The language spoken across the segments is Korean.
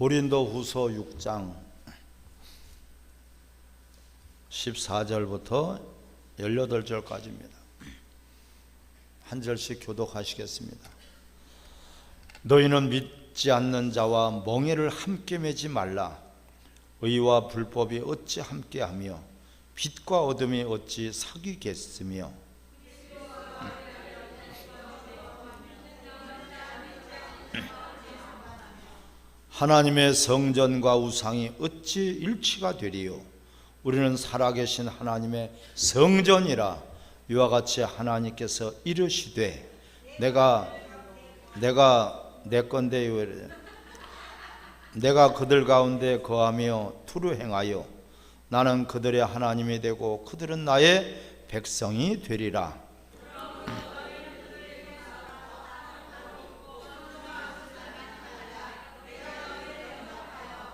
고린도후서 6장 14절부터 18절까지입니다. 한 절씩 교독하시겠습니다. 너희는 믿지 않는 자와 멍에를 함께 매지 말라. 의와 불법이 어찌 함께하며 빛과 어둠이 어찌 사귀겠으며 하나님의 성전과 우상이 어찌 일치가 되리요. 우리는 살아계신 하나님의 성전이라. 이와 같이 하나님께서 이르시되 내가 내 건데요, 내가 그들 가운데 거하며 투루 행하여 나는 그들의 하나님이 되고 그들은 나의 백성이 되리라.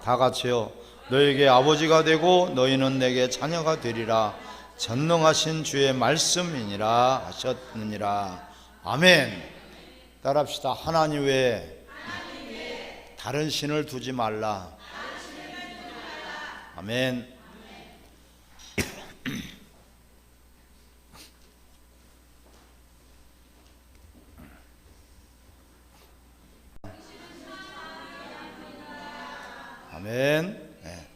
다 같이요. 너에게 아버지가 되고 너희는 내게 자녀가 되리라. 전능하신 주의 말씀이니라 하셨느니라. 아멘. 따라합시다. 하나님 외에 다른 신을 두지 말라. 아멘. 아멘. 네.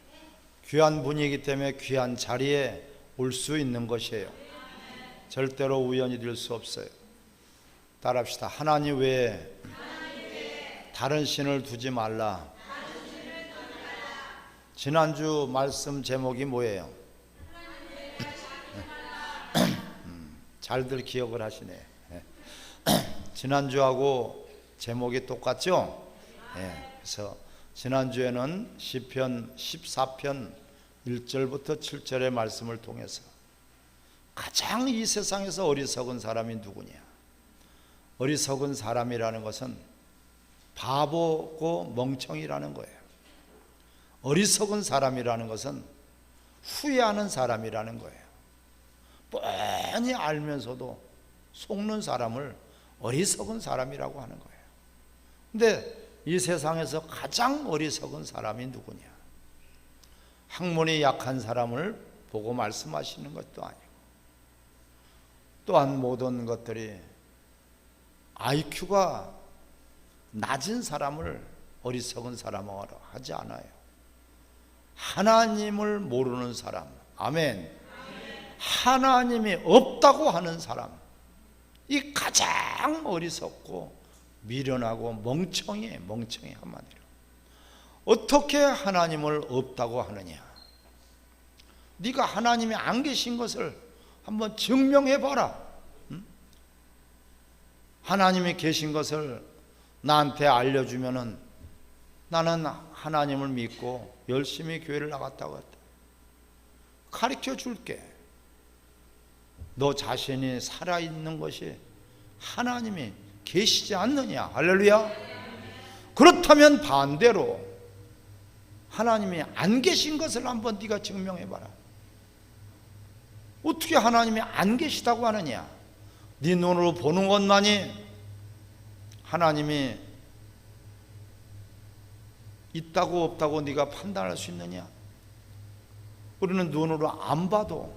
귀한 분이기 때문에 귀한 자리에 올 수 있는 것이에요. 절대로 우연이 될 수 없어요. 따라합시다. 하나님 외에 다른 신을 두지 말라. 지난주 말씀 제목이 뭐예요? 잘들 기억을 하시네. 지난주하고 제목이 똑같죠? 그래서 지난주에는 시편 14편 1절부터 7절의 말씀을 통해서 가장 이 세상에서 어리석은 사람이 누구냐? 어리석은 사람이라는 것은 바보고 멍청이라는 거예요. 어리석은 사람이라는 것은 후회하는 사람이라는 거예요. 뻔히 알면서도 속는 사람을 어리석은 사람이라고 하는 거예요. 근데 이 세상에서 가장 어리석은 사람이 누구냐? 학문이 약한 사람을 보고 말씀하시는 것도 아니고, 또한 모든 것들이 IQ가 낮은 사람을 어리석은 사람으로 하지 않아요. 하나님을 모르는 사람, 아멘. 하나님이 없다고 하는 사람, 이 가장 어리석고 미련하고 멍청해 한마디로. 어떻게 하나님을 없다고 하느냐? 네가 하나님이 안 계신 것을 한번 증명해 봐라. 하나님이 계신 것을 나한테 알려주면은 나는 하나님을 믿고 열심히 교회를 나갔다고 했다. 가르쳐 줄게. 너 자신이 살아있는 것이 하나님이 계시지 않느냐? 할렐루야. 그렇다면 반대로 하나님이 안 계신 것을 한번 네가 증명해 봐라. 어떻게 하나님이 안 계시다고 하느냐? 네 눈으로 보는 것만이 하나님이 있다고 없다고 네가 판단할 수 있느냐? 우리는 눈으로 안 봐도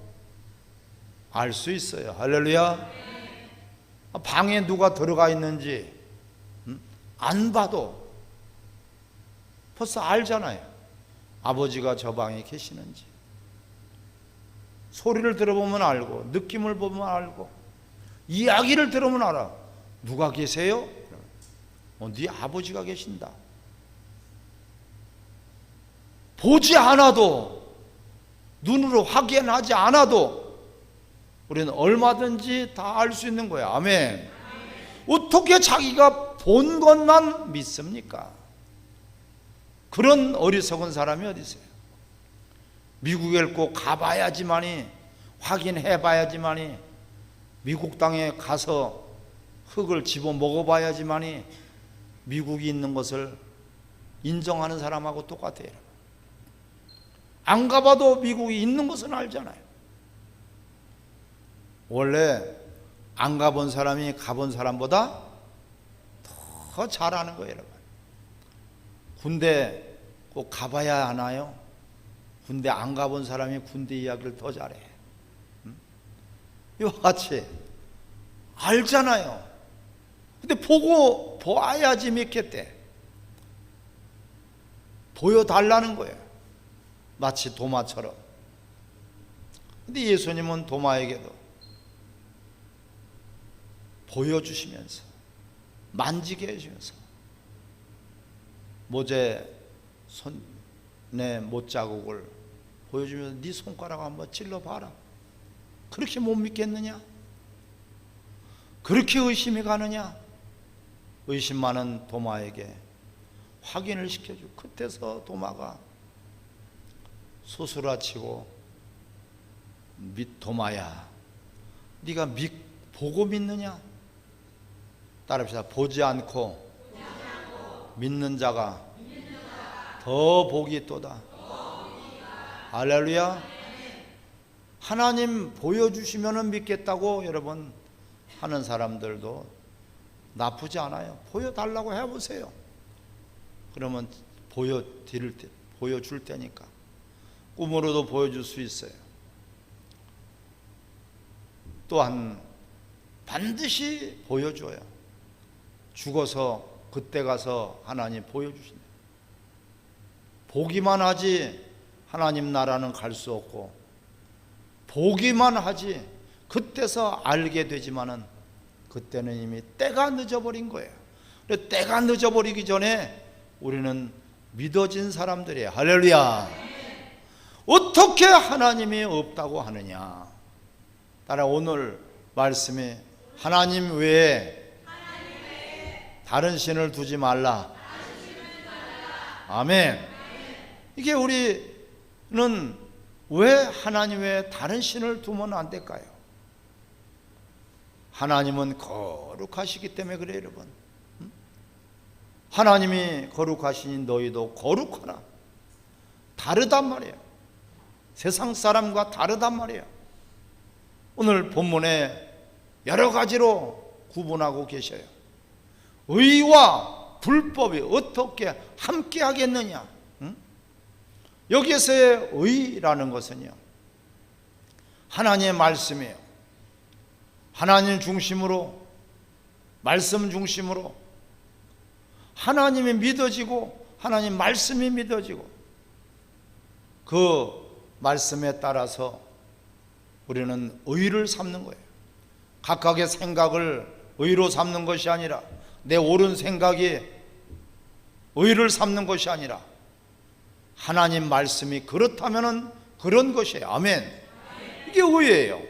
알 수 있어요. 할렐루야. 방에 누가 들어가 있는지 안 봐도 벌써 알잖아요. 아버지가 저 방에 계시는지. 소리를 들어보면 알고, 느낌을 보면 알고, 이야기를 들으면 알아. 누가 계세요? 네 아버지가 계신다. 보지 않아도, 눈으로 확인하지 않아도 우리는 얼마든지 다 알 수 있는 거야. 아멘. 어떻게 자기가 본 것만 믿습니까? 그런 어리석은 사람이 어디 있어요? 미국에 꼭 가봐야지만이, 확인해 봐야지만이, 미국 땅에 가서 흙을 집어 먹어봐야지만이 미국이 있는 것을 인정하는 사람하고 똑같아요. 안 가봐도 미국이 있는 것은 알잖아요. 원래 안 가본 사람이 가본 사람보다 더 잘 아는 거예요, 여러분. 군대 꼭 가봐야 하나요? 군대 안 가본 사람이 군대 이야기를 더 잘해. 이와 같이 알잖아요. 근데 보고 보아야지 믿겠대. 보여달라는 거예요. 마치 도마처럼. 근데 예수님은 도마에게도 보여주시면서 만지게 해주면서 모제 손에 못자국을 보여주면서 네 손가락 한번 찔러봐라. 그렇게 못 믿겠느냐? 그렇게 의심이 가느냐? 의심 많은 도마에게 확인을 시켜주고 그때서 도마가 소스라치고 도마야, 네가 보고 믿느냐? 따라합시다. 보지 않고 믿는 자가 더 복이 있도다. 할렐루야. 하나님 보여주시면 믿겠다고 여러분 하는 사람들도 나쁘지 않아요. 보여달라고 해보세요. 그러면 보여줄 테니까. 꿈으로도 보여줄 수 있어요. 또한 반드시 보여줘요. 죽어서 그때 가서 하나님 보여주신다. 보기만 하지 하나님 나라는 갈 수 없고, 보기만 하지 그때서 알게 되지만은 그때는 이미 때가 늦어버린 거예요. 그래서 때가 늦어버리기 전에 우리는 믿어진 사람들이에요. 할렐루야. 어떻게 하나님이 없다고 하느냐? 따라 오늘 말씀이 하나님 외에 다른 신을 두지 말라. 아멘. 이게 우리는 왜 하나님 외에 다른 신을 두면 안 될까요? 하나님은 거룩하시기 때문에 그래요, 여러분. 하나님이 거룩하시니 너희도 거룩하라. 다르단 말이에요. 세상 사람과 다르단 말이에요. 오늘 본문에 여러 가지로 구분하고 계셔요. 의와 불법이 어떻게 함께 하겠느냐? 여기에서의 의라는 것은요, 하나님의 말씀이에요. 하나님 중심으로, 말씀 중심으로 하나님이 믿어지고 하나님 말씀이 믿어지고 그 말씀에 따라서 우리는 의를 삼는 거예요. 각각의 생각을 의로 삼는 것이 아니라, 내 옳은 생각이 의를 삼는 것이 아니라 하나님 말씀이 그렇다면은 그런 것이에요. 아멘. 이게 의예요.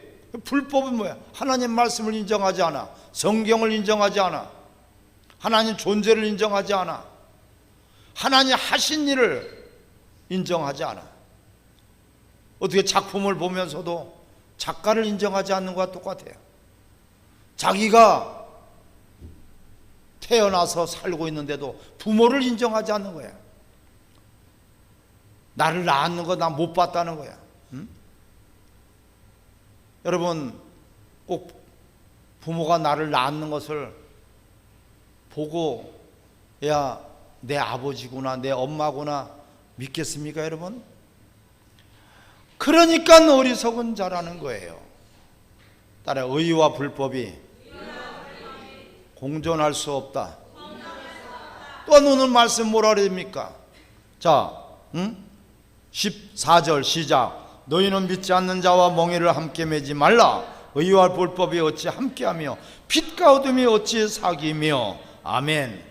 불법은 뭐야? 하나님 말씀을 인정하지 않아. 성경을 인정하지 않아. 하나님 존재를 인정하지 않아. 하나님 하신 일을 인정하지 않아. 어떻게 작품을 보면서도 작가를 인정하지 않는 것과 똑같아요. 자기가 태어나서 살고 있는데도 부모를 인정하지 않는 거야. 나를 낳았는 거 나 못 봤다는 거야. 여러분, 꼭 부모가 나를 낳는 것을 보고 야, 내 아버지구나, 내 엄마구나 믿겠습니까, 여러분? 그러니까 어리석은 자라는 거예요. 따라 의와 불법이 공존할 수 없다. 또한 오늘 말씀 뭐라 그럽니까? 자, 14절 시작. 너희는 믿지 않는 자와 멍에를 함께 매지 말라. 의와 불법이 어찌 함께하며 빛과 어둠이 어찌 사귀며. 아멘.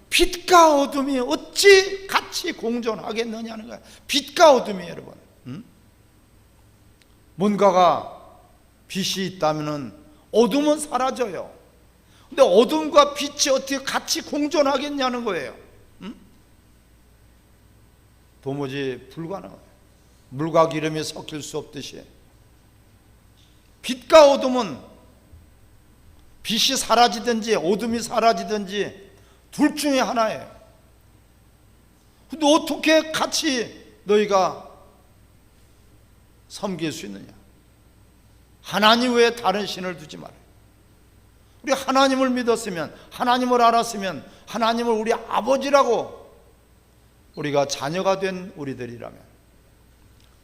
빛과 어둠이 어찌 같이 공존하겠느냐는 거야. 빛과 어둠이 여러분. 뭔가가 빛이 있다면 어둠은 사라져요. 근데 어둠과 빛이 어떻게 같이 공존하겠냐는 거예요. 도무지 불가능해요. 물과 기름이 섞일 수 없듯이 빛과 어둠은, 빛이 사라지든지 어둠이 사라지든지 둘 중에 하나예요. 근데 어떻게 같이 너희가 섬길 수 있느냐? 하나님 외에 다른 신을 두지 말아요. 우리 하나님을 믿었으면, 하나님을 알았으면 하나님을 우리 아버지라고 우리가 자녀가 된 우리들이라면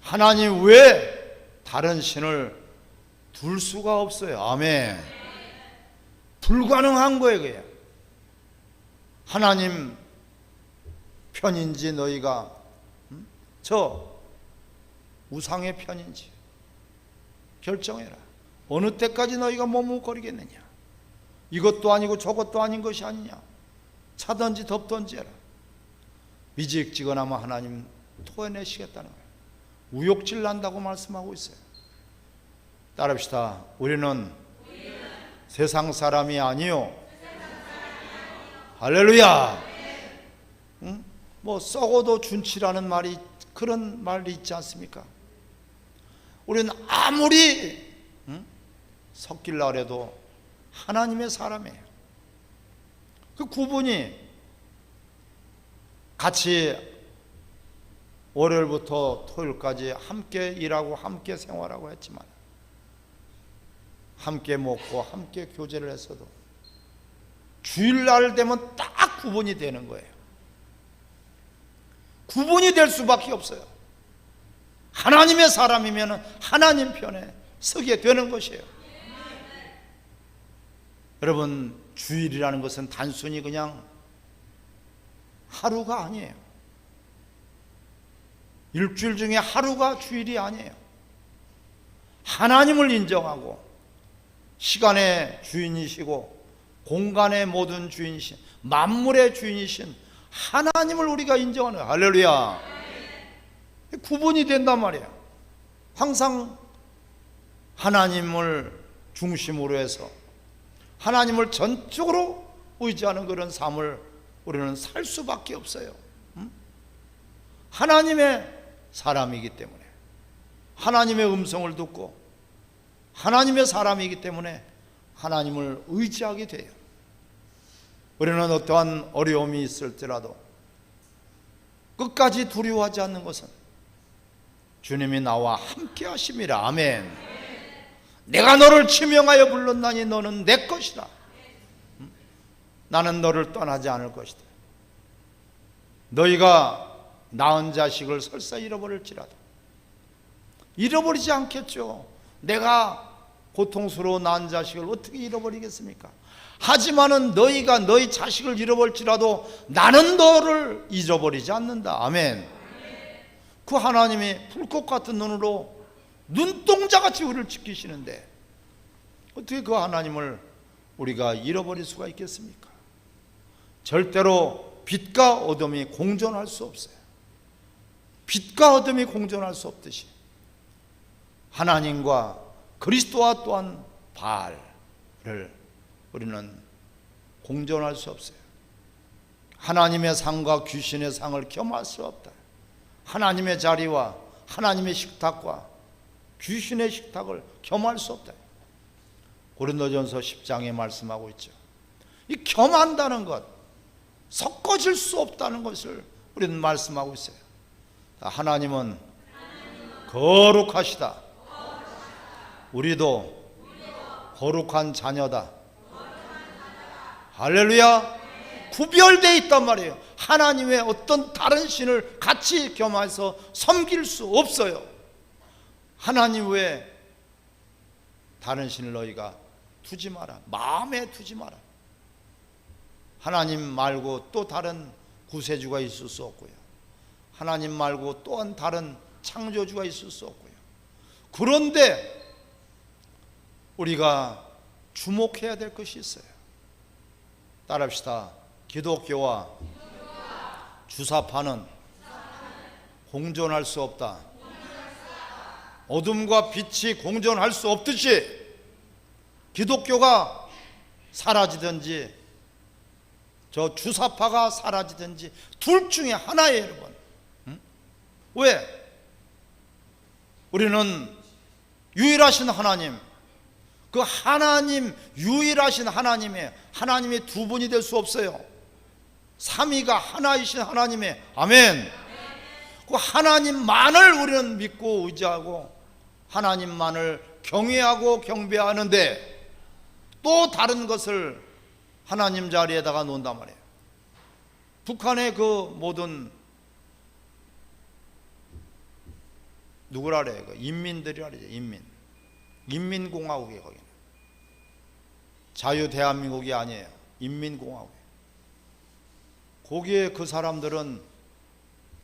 하나님 외에 다른 신을 둘 수가 없어요. 아멘. 불가능한 거예요. 그게 하나님 편인지 너희가 저 우상의 편인지 결정해라. 어느 때까지 너희가 머뭇거리겠느냐. 이것도 아니고 저것도 아닌 것이 아니냐. 차든지 덮든지 해라. 미지직지근하면 하나님 토해내시겠다는 거예요. 우욕질 난다고 말씀하고 있어요. 따릅시다. 우리는 세상 사람이 아니요. 할렐루야. 응? 뭐 썩어도 준치라는 말이, 그런 말이 있지 않습니까? 우리는 아무리 섞일라 그래도 하나님의 사람이에요. 그 구분이 같이 월요일부터 토요일까지 함께 일하고 함께 생활하고 했지만, 함께 먹고 함께 교제를 했어도 주일날 되면 딱 구분이 되는 거예요. 구분이 될 수밖에 없어요. 하나님의 사람이면 하나님 편에 서게 되는 것이에요. 여러분, 주일이라는 것은 단순히 그냥 하루가 아니에요. 일주일 중에 하루가 주일이 아니에요. 하나님을 인정하고 시간의 주인이시고 공간의 모든 주인이신, 만물의 주인이신 하나님을 우리가 인정하는 거예요. 할렐루야. 구분이 된단 말이에요. 항상 하나님을 중심으로 해서 하나님을 전적으로 의지하는 그런 삶을 우리는 살 수밖에 없어요. 하나님의 사람이기 때문에, 하나님의 음성을 듣고 하나님의 사람이기 때문에 하나님을 의지하게 돼요. 우리는 어떠한 어려움이 있을지라도 끝까지 두려워하지 않는 것은 주님이 나와 함께 하심이라. 아멘. 내가 너를 지명하여 불렀나니 너는 내 것이라. 나는 너를 떠나지 않을 것이다. 너희가 낳은 자식을 설사 잃어버릴지라도 잃어버리지 않겠죠. 내가 고통스러워 낳은 자식을 어떻게 잃어버리겠습니까? 하지만은 너희가 너희 자식을 잃어버릴지라도 나는 너를 잊어버리지 않는다. 아멘. 그 하나님이 불꽃 같은 눈으로 눈동자같이 우리를 지키시는데 어떻게 그 하나님을 우리가 잃어버릴 수가 있겠습니까? 절대로 빛과 어둠이 공존할 수 없어요. 빛과 어둠이 공존할 수 없듯이 하나님과 그리스도와 또한 바알을 우리는 공존할 수 없어요. 하나님의 상과 귀신의 상을 겸할 수 없다. 하나님의 자리와 하나님의 식탁과 귀신의 식탁을 겸할 수 없다. 고린도전서 10장에 말씀하고 있죠. 이 겸한다는 것, 섞어질 수 없다는 것을 우리는 말씀하고 있어요. 하나님은 거룩하시다. 우리도 거룩한 자녀다. 할렐루야. 구별되어 있단 말이에요. 하나님의 어떤 다른 신을 같이 겸해서 섬길 수 없어요. 하나님 외에 다른 신을 너희가 두지 마라. 마음에 두지 마라. 하나님 말고 또 다른 구세주가 있을 수 없고요. 하나님 말고 또한 다른 창조주가 있을 수 없고요. 그런데 우리가 주목해야 될 것이 있어요. 따라합시다. 기독교와 주사파는 공존할 수 없다. 어둠과 빛이 공존할 수 없듯이 기독교가 사라지든지 저 주사파가 사라지든지 둘 중에 하나예요, 여러분. 왜? 우리는 유일하신 하나님, 그 하나님, 유일하신 하나님의, 하나님이 두 분이 될 수 없어요. 삼위가 하나이신 하나님의, 아멘. 그 하나님만을 우리는 믿고 의지하고 하나님만을 경외하고 경배하는데 또 다른 것을 하나님 자리에다가 놓는단 말이에요. 북한의 그 모든 누구라 그래? 그 인민들이라 그러죠. 인민공화국이에요. 거기는 자유 대한민국이 아니에요. 인민공화국. 거기에 그 사람들은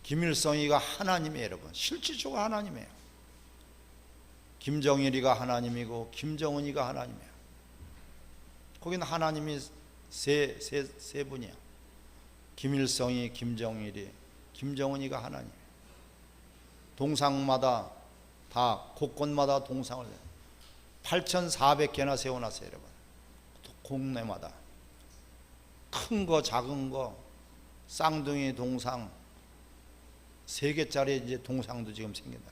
김일성이가 하나님이에요. 여러분, 실질적으로 하나님이에요. 김정일이가 하나님이고 김정은이가 하나님이에요. 거기는 하나님이 세 분이야. 김일성이, 김정일이, 김정은이가 하나님. 동상마다 다 곳곳마다 동상을 8,400개나 세워놨어요. 여러분, 공내마다 큰 거 작은 거 쌍둥이 동상 3개짜리 이제 동상도 지금 생긴다.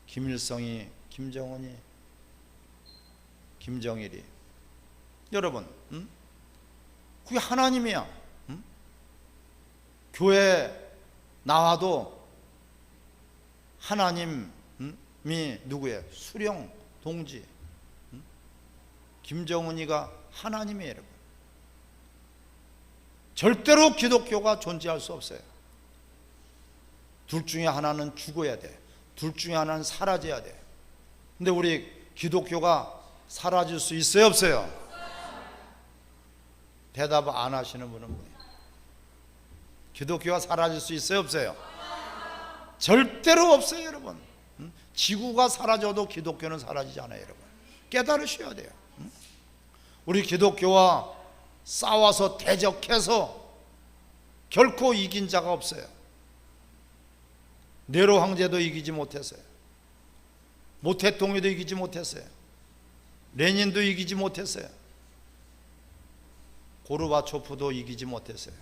김일성이, 김정은이, 김정일이. 여러분, 그게 하나님이야. 교회 나와도 하나님이 누구예요? 수령 동지. 김정은이가 하나님이에요. 여러분, 절대로 기독교가 존재할 수 없어요. 둘 중에 하나는 죽어야 돼. 둘 중에 하나는 사라져야 돼. 근데 우리 기독교가 사라질 수 있어요, 없어요? 대답 안 하시는 분은 뭐예요? 기독교가 사라질 수 있어요, 없어요? 절대로 없어요, 여러분. 지구가 사라져도 기독교는 사라지지 않아요, 여러분. 깨달으셔야 돼요. 우리 기독교와 싸워서 대적해서 결코 이긴 자가 없어요. 네로 황제도 이기지 못했어요. 모 대통령도 이기지 못했어요. 레닌도 이기지 못했어요. 고르바초프도 이기지 못했어요.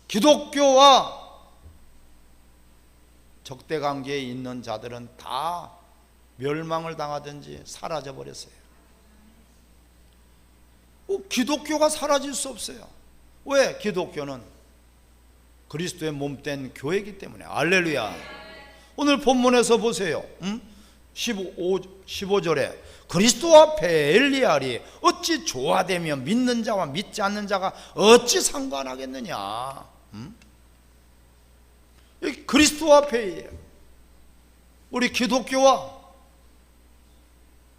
기독교와 적대관계에 있는 자들은 다 멸망을 당하든지 사라져 버렸어요. 기독교가 사라질 수 없어요. 왜? 기독교는 그리스도의 몸된 교회이기 때문에. 할렐루야. 오늘 본문에서 보세요. 15절에 그리스도와 벨리알이 어찌 조화되며 믿는 자와 믿지 않는 자가 어찌 상관하겠느냐. 그리스도와 벨리알, 우리 기독교와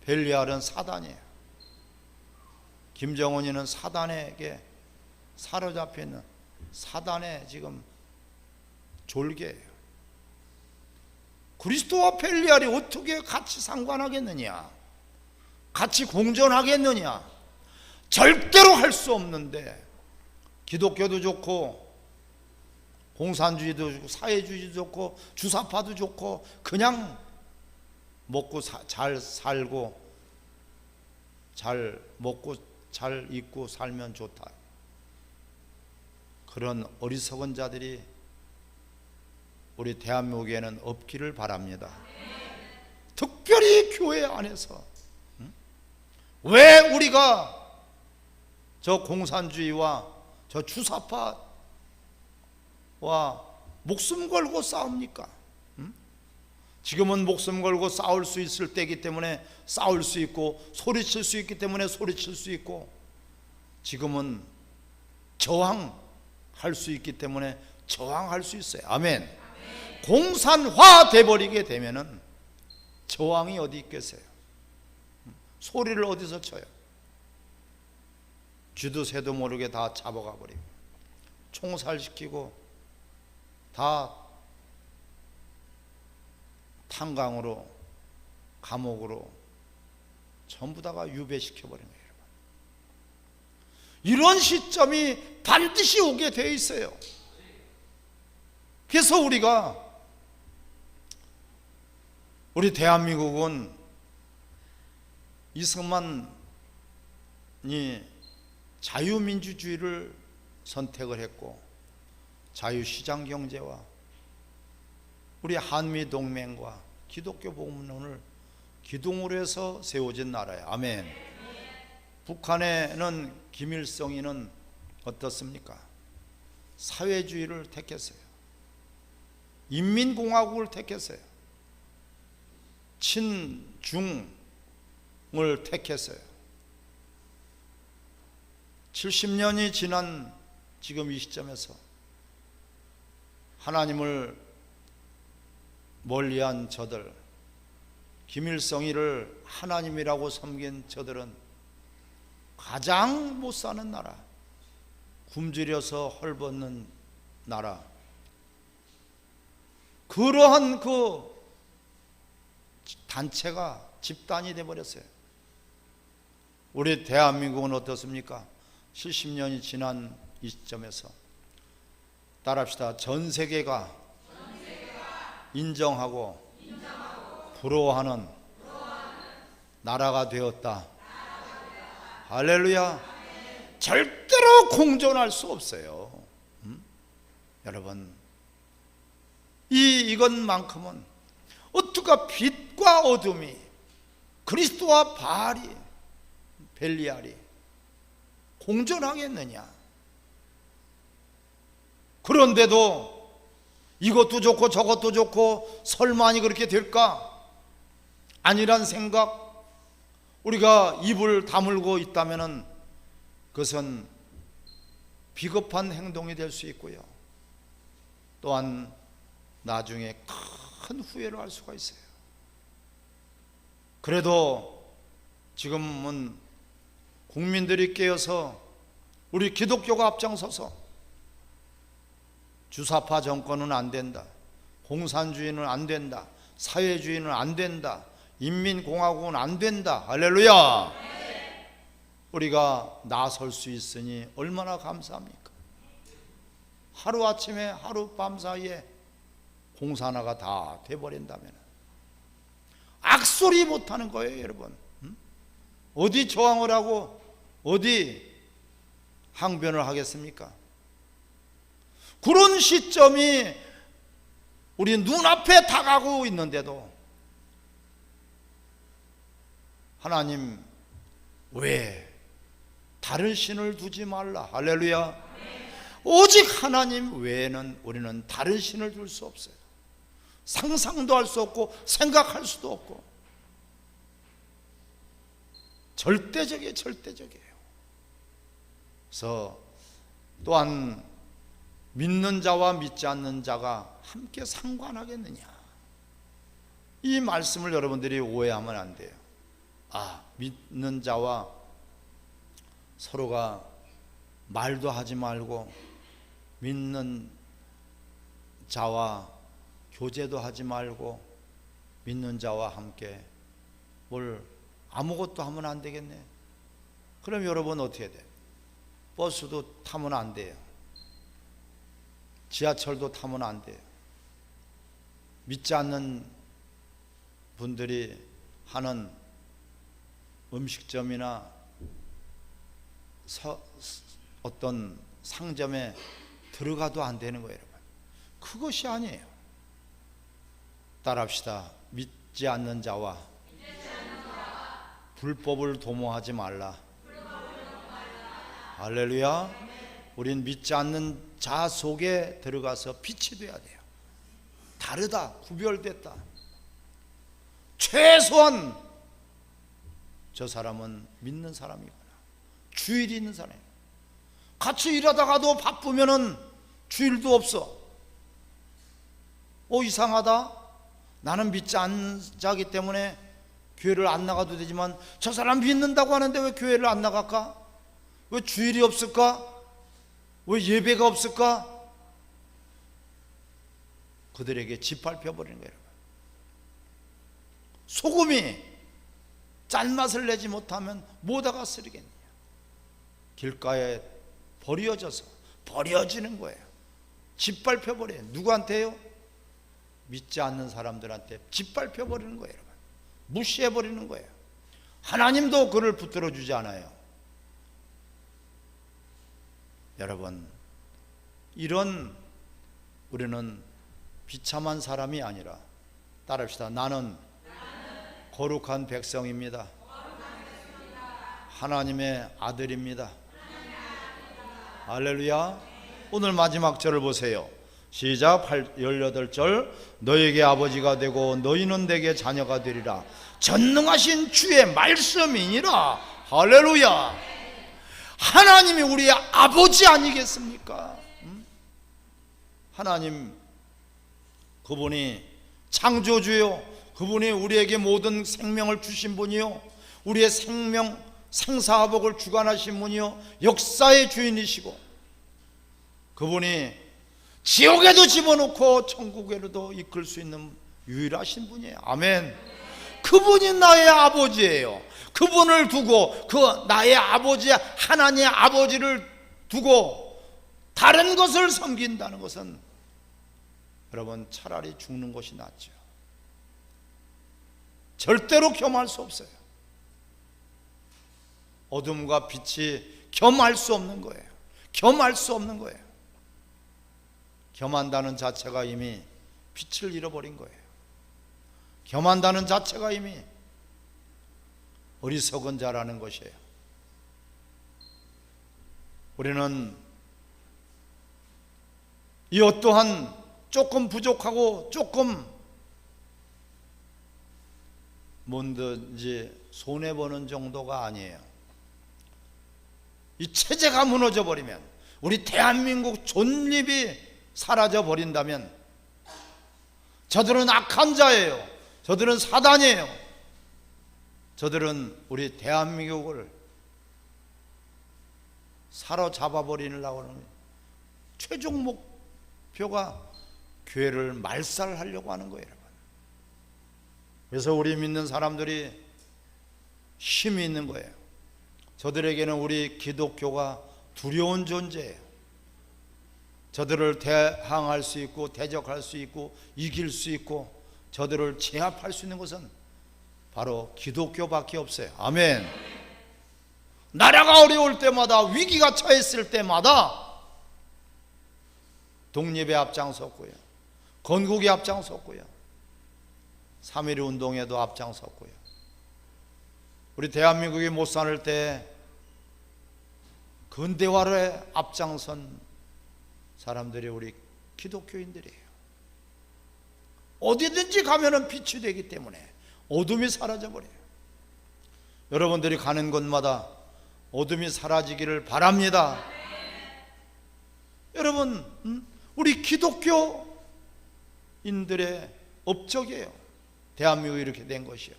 벨리알은 사단이에요. 김정은이는 사단에게 사로잡혀 있는 사단의 지금 졸개예요. 그리스도와 벨리알이 어떻게 같이 상관하겠느냐, 같이 공존하겠느냐. 절대로 할 수 없는데, 기독교도 좋고 공산주의도 좋고 사회주의도 좋고 주사파도 좋고 그냥 먹고 잘 살고 잘 먹고 잘 입고 살면 좋다. 그런 어리석은 자들이 우리 대한민국에는 없기를 바랍니다. 특별히 교회 안에서. 왜 우리가 저 공산주의와 저 주사파와 목숨 걸고 싸웁니까? 지금은 목숨 걸고 싸울 수 있을 때이기 때문에 싸울 수 있고, 소리칠 수 있기 때문에 소리칠 수 있고, 지금은 저항할 수 있기 때문에 저항할 수 있어요. 아멘. 공산화 돼버리게 되면은 저항이 어디 있겠어요? 소리를 어디서 쳐요? 쥐도 새도 모르게 다 잡아가 버리고 총살시키고 다 탄광으로 감옥으로 전부 다가 유배시켜 버린 거예요. 이런 시점이 반드시 오게 돼 있어요. 그래서 우리 대한민국은 이승만이 자유민주주의를 선택을 했고, 자유시장경제와 우리 한미동맹과 기독교 복음론을 기둥으로 해서 세워진 나라예요. 아멘. 북한에는 김일성이는 어떻습니까? 사회주의를 택했어요. 인민공화국을 택했어요. 친중을 택했어요. 70년이 지난 지금 이 시점에서 하나님을 멀리한 저들, 김일성이를 하나님이라고 섬긴 저들은 가장 못 사는 나라, 굶주려서 헐벗는 나라, 그러한 그 단체가 집단이 되어버렸어요. 우리 대한민국은 어떻습니까? 70년이 지난 이 시점에서 따라합시다. 전 세계가 인정하고 부러워하는 나라가 되었다. 할렐루야. 절대로 공존할 수 없어요. 여러분, 이것만큼은 어떻게 빛과 어둠이, 그리스도와 바알이, 벨리알이 공존하겠느냐. 그런데도 이것도 좋고 저것도 좋고 설마니 그렇게 될까? 아니란 생각, 우리가 입을 다물고 있다면 그것은 비겁한 행동이 될 수 있고요, 또한 나중에 큰 후회를 할 수가 있어요. 그래도 지금은 국민들이 깨어서 우리 기독교가 앞장서서 주사파 정권은 안 된다, 공산주의는 안 된다, 사회주의는 안 된다, 인민공화국은 안 된다. 할렐루야. 우리가 나설 수 있으니 얼마나 감사합니까? 하루아침에 하룻밤 사이에 공산화가 다 돼버린다면 악소리 못하는 거예요. 여러분, 어디 저항을 하고 어디 항변을 하겠습니까? 그런 시점이 우리 눈앞에 다가오고 있는데도 하나님 왜 다른 신을 두지 말라. 할렐루야. 오직 하나님 외에는 우리는 다른 신을 둘 수 없어요. 상상도 할 수 없고 생각할 수도 없고 절대적이에요. 그래서 또한 믿는 자와 믿지 않는 자가 함께 상관하겠느냐, 이 말씀을 여러분들이 오해하면 안 돼요. 믿는 자와 서로가 말도 하지 말고 믿는 자와 교제도 하지 말고 믿는 자와 함께 뭘 아무것도 하면 안 되겠네. 그럼 여러분 어떻게 돼요? 버스도 타면 안 돼요. 지하철도 타면 안 돼요. 믿지 않는 분들이 하는 음식점이나 어떤 상점에 들어가도 안 되는 거예요. 여러분, 그것이 아니에요. 따라합시다. 믿지 않는 자와 불법을 도모하지 말라. 할렐루야. 우린 믿지 않는 자 속에 들어가서 빛이 돼야 돼요. 다르다, 구별됐다. 최소한 저 사람은 믿는 사람이구나, 주일이 있는 사람이구나. 같이 일하다가도 바쁘면은 주일도 없어. 이상하다, 나는 믿지 않는 자기 때문에 교회를 안 나가도 되지만 저 사람 믿는다고 하는데 왜 교회를 안 나갈까? 왜 주일이 없을까? 왜 예배가 없을까? 그들에게 짓밟혀 버리는 거예요. 소금이 짠맛을 내지 못하면 뭐다가 쓰리겠느냐. 길가에 버려지는 거예요. 짓밟혀 버려요. 누구한테요? 믿지 않는 사람들한테 짓밟혀 버리는 거예요. 여러분, 무시해 버리는 거예요. 하나님도 그를 붙들어 주지 않아요. 여러분, 이런 우리는 비참한 사람이 아니라, 따라합시다. 나는 거룩한 백성입니다. 하나님의 아들입니다. 할렐루야. 오늘 마지막 절을 보세요. 시작. 18절. 너에게 아버지가 되고 너희는 내게 자녀가 되리라. 전능하신 주의 말씀이니라. 할렐루야. 하나님이 우리의 아버지 아니겠습니까? 하나님, 그분이 창조주요, 그분이 우리에게 모든 생명을 주신 분이요, 우리의 생명 생사화복을 주관하신 분이요, 역사의 주인이시고, 그분이 지옥에도 집어넣고 천국에도 이끌 수 있는 유일하신 분이에요. 아멘. 그분이 나의 아버지예요. 그분을 두고, 그 나의 아버지 하나님의 아버지를 두고 다른 것을 섬긴다는 것은 여러분 차라리 죽는 것이 낫죠. 절대로 겸할 수 없어요. 어둠과 빛이 겸할 수 없는 거예요. 겸할 수 없는 거예요. 겸한다는 자체가 이미 빛을 잃어버린 거예요. 겸한다는 자체가 이미 어리석은 자라는 것이에요. 우리는 이 어떠한 조금 부족하고 조금 뭔든지 손해보는 정도가 아니에요. 이 체제가 무너져 버리면, 우리 대한민국 존립이 사라져 버린다면, 저들은 악한 자예요. 저들은 사단이에요. 저들은 우리 대한민국을 사로잡아 버리려고 하는 최종 목표가 교회를 말살하려고 하는 거예요, 여러분. 그래서 우리 믿는 사람들이 힘이 있는 거예요. 저들에게는 우리 기독교가 두려운 존재예요. 저들을 대항할 수 있고 대적할 수 있고 이길 수 있고 저들을 제압할 수 있는 것은 바로 기독교밖에 없어요. 아멘. 나라가 어려울 때마다, 위기가 처했을 때마다 독립에 앞장섰고요, 건국에 앞장섰고요, 3.1 운동에도 앞장섰고요. 우리 대한민국이 못 살 때 근대화를 앞장선 사람들이 우리 기독교인들이에요. 어디든지 가면은 빛이 되기 때문에 어둠이 사라져버려요. 여러분들이 가는 곳마다 어둠이 사라지기를 바랍니다. 여러분, 우리 기독교인들의 업적이에요. 대한민국이 이렇게 된 것이요.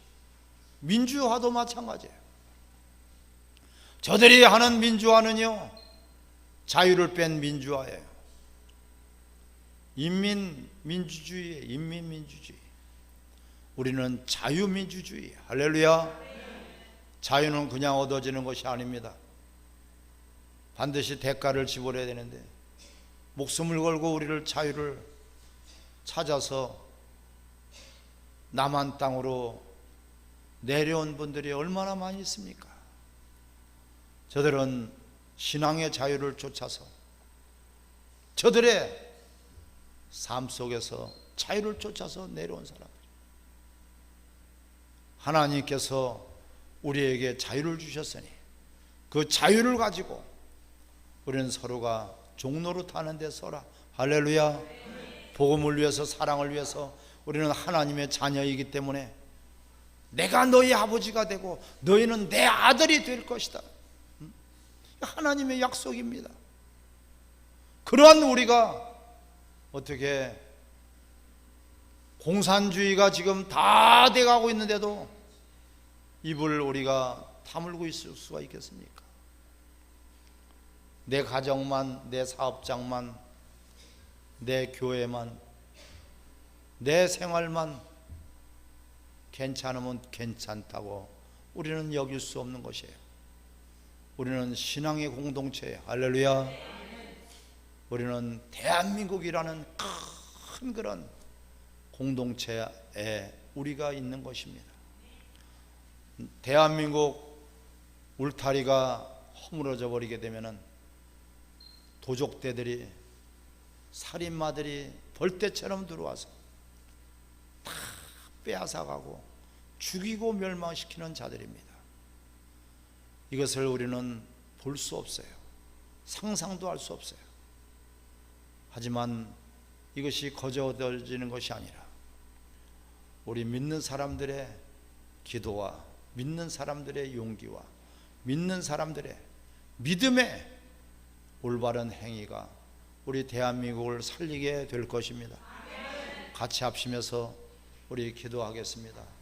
민주화도 마찬가지예요. 저들이 하는 민주화는요, 자유를 뺀 민주화예요. 인민민주주의예요. 인민민주주의. 우리는 자유민주주의. 할렐루야. 자유는 그냥 얻어지는 것이 아닙니다. 반드시 대가를 지불해야 되는데, 목숨을 걸고 우리를 자유를 찾아서 남한 땅으로 내려온 분들이 얼마나 많이 있습니까? 저들은 신앙의 자유를 쫓아서, 저들의 삶 속에서 자유를 쫓아서 내려온 사람들. 하나님께서 우리에게 자유를 주셨으니 그 자유를 가지고 우리는 서로가 종로를 타는 데 서라. 할렐루야. 복음을 위해서, 사랑을 위해서 우리는 하나님의 자녀이기 때문에 내가 너희 아버지가 되고 너희는 내 아들이 될 것이다. 하나님의 약속입니다. 그러한 우리가 어떻게 공산주의가 지금 다 돼가고 있는데도 입을 우리가 다물고 있을 수가 있겠습니까? 내 가정만, 내 사업장만, 내 교회만, 내 생활만 괜찮으면 괜찮다고 우리는 여길 수 없는 것이에요. 우리는 신앙의 공동체예요. 할렐루야. 우리는 대한민국이라는 큰 그런 공동체에 우리가 있는 것입니다. 대한민국 울타리가 허물어져 버리게 되면은 도적대들이, 살인마들이 벌떼처럼 들어와서 다 빼앗아가고 죽이고 멸망시키는 자들입니다. 이것을 우리는 볼 수 없어요. 상상도 할 수 없어요. 하지만 이것이 거저어지는 것이 아니라 우리 믿는 사람들의 기도와 믿는 사람들의 용기와 믿는 사람들의 믿음의 올바른 행위가 우리 대한민국을 살리게 될 것입니다. 같이 합심해서 우리 기도하겠습니다.